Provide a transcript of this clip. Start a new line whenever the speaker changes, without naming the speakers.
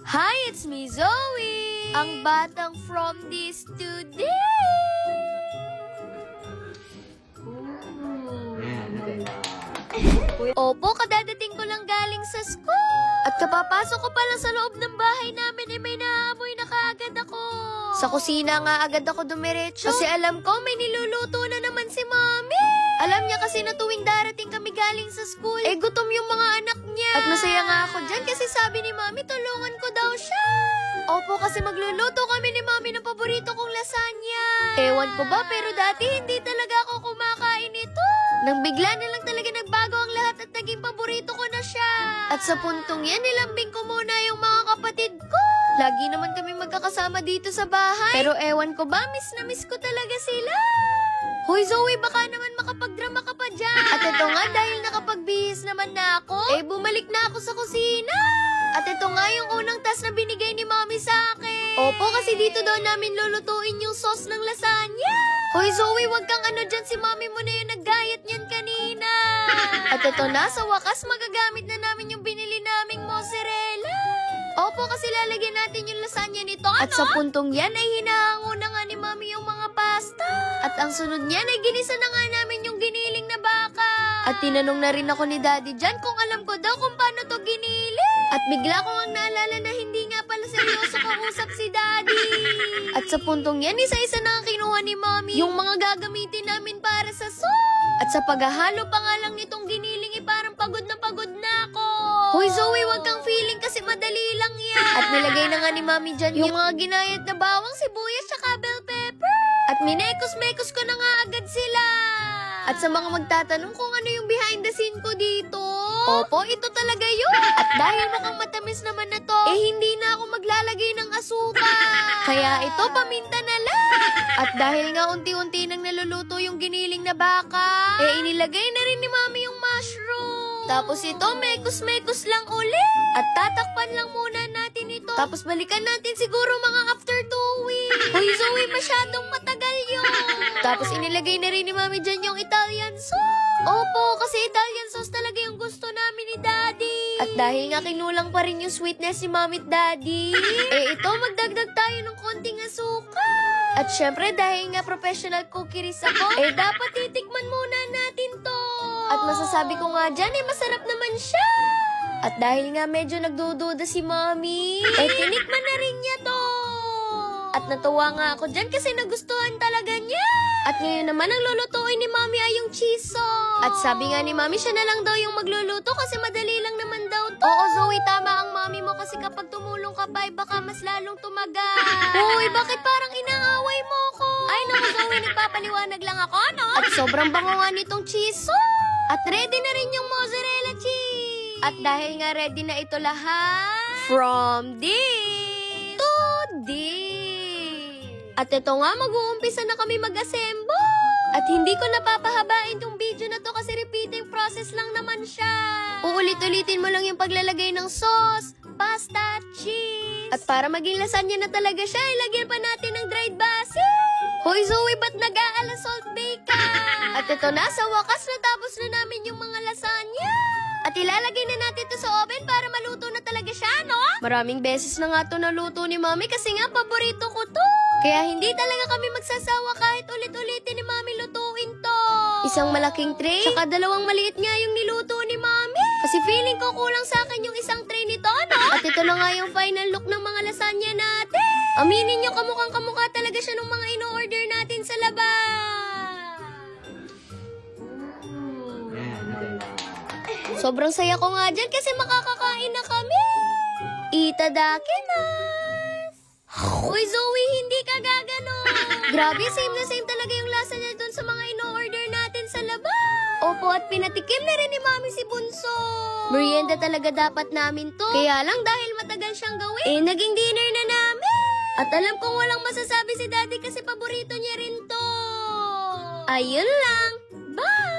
Hi, it's me, Zoe! Ang batang from this today! Opo, kadadating ko lang galing sa school. At kapapasok ko pa lang sa loob ng bahay namin, may naamoy na kaagad ako. Sa kusina nga agad ako dumiretso. Kasi alam ko, may niluluto na naman si Mami. Alam niya kasi na tuwing darating kami galing sa school, gutom yung mga anak niya. At masaya nga ako dyan kasi sabi ni Mami, tulungan ko daw siya. Opo, kasi magluluto kami ni Mami ng paborito kong lasagna. Ewan ko ba, pero dati hindi talaga ako kumakain ito. Nang bigla na lang talaga nagbago ang lahat at naging paborito ko na siya. At sa puntong yan, nilambing ko muna yung mga kapatid ko. Lagi naman kami magkakasama dito sa bahay. Pero ewan ko ba, miss na miss ko talaga sila. Hoy Zoe, baka naman makapagdrama ka pa dyan. At ito nga, dahil nakapagbihis naman na ako, bumalik na ako sa kusina. At ito nga yung unang task na binigay ni Mami sa akin. Opo, kasi dito daw namin lulutuin yung sauce ng lasagna. Hoy Zoe, wag kang ano dyan, si Mami mo na yung nag-diet niyan kanina. At ito na, sa wakas magagamit na namin yung binili naming mozzarella. Opo, kasi lalagyan natin yung lasagna nito, ano? At sa puntong yan ay hinahango na nga ni Mami yung mga pasta. At ang sunod niyan ay ginisa na nga namin yung giniling na baka. At tinanong na rin ako ni Daddy dyan kung alam ko daw kung paano to giniling. At bigla ko ang naalala na hindi nga pala seryoso kausap si Daddy. At sa puntong yan, isa-isa na ang kinuha ni Mami yung mga gagamitin namin para sa sauce. At sa paghahalo pa nga lang nitong giniling, parang pagod na ako. Hoy Zoe, wag kang feeling kasi madali lang yan. At nilagay na nga ni Mami dyan yung mga ginayat na bawang, sibuyas, tsaka bell pepper. At minekos-mekos ko na nga agad sila. At sa mga magtatanong kung ano yung behind the scene ko dito, opo, ito talaga yun. At dahil mukhang matamis naman na to, hindi na ako maglalagay ng asukal. Kaya ito, paminta na lang. At dahil nga unti-unti nang naluluto yung giniling na baka, inilagay na rin ni Mami yung mushroom. Tapos ito, mekos-mekos lang ulit. At tatakpan lang muna natin ito. Tapos balikan natin siguro mga after 2 weeks. Hoy Zoe, masyadong matagal yun. Tapos inilagay na rin ni Mami dyan yung Italian sauce. Opo, kasi Italian sauce talaga yung gusto namin ni Daddy. At dahil nga kinulang pa rin yung sweetness ni Mami at Daddy, ito, magdagdag tayo ng konting asukal. At syempre, dahil nga professional cookeries ako, dapat titikman muna natin to. At masasabi ko nga dyan, masarap naman siya. At dahil nga medyo nagdududa si Mami, tinikman na rin niya to. At natuwa nga ako dyan kasi nagustuhan talaga niya. At ngayon naman ang lulutuin ni Mami ay yung cheese sauce. At sabi nga ni Mami, siya na lang daw yung magluluto kasi madali lang naman daw to. Oo Zoe, tama ang Mami mo kasi kapag tumulong ka pa, baka mas lalong tumagal. Uy, bakit parang inaaway mo ko? Ay naku Zoe, nagpapaliwanag lang ako, no? At sobrang bango nga nitong cheese sauce. At ready na rin yung mozzarella cheese. At dahil nga ready na ito lahat, from this to this. At ito nga, mag-uumpisa na kami mag-assemble. At hindi ko napapahabain tong video na to kasi repeating process lang naman siya. Uulit-ulitin mo lang yung paglalagay ng sauce, pasta, cheese. At para maging lasagna na talaga siya, ilagyan pa natin ng dried basil. Hoy Zoe, ba't nag-aala salt bacon? At ito na, sa wakas natapos na namin yung mga lasagna. At ilalagay na natin to sa oven para maluto na talaga siya, no? Maraming beses na nga to naluto ni Mami kasi nga paborito ko to. Kaya hindi talaga kami magsasawa kahit ulit-ulitin ni Mami lutuin to. Isang malaking tray, saka dalawang maliit nga yung niluto ni Mami. Kasi feeling ko kulang sa akin yung isang tray nito, no? At ito na nga yung final look ng mga lasagna natin. Aminin nyo, kamukhang-kamukha talaga siya ng mga ino-order natin sa labas. Sobrang saya ko nga dyan kasi makakakain na kami. Itadakimasu. Uy Zoe, hindi ka gaganon. Grabe, same na same talaga yung lasa niya dun sa mga ino-order natin sa labas. Opo, at pinatikim na rin ni Mami si Bunso. Merienda talaga dapat namin to. Kaya lang dahil matagal siyang gawin, naging dinner na namin. At alam kong walang masasabi si Daddy kasi paborito niya rin to. Ayun lang. Bye!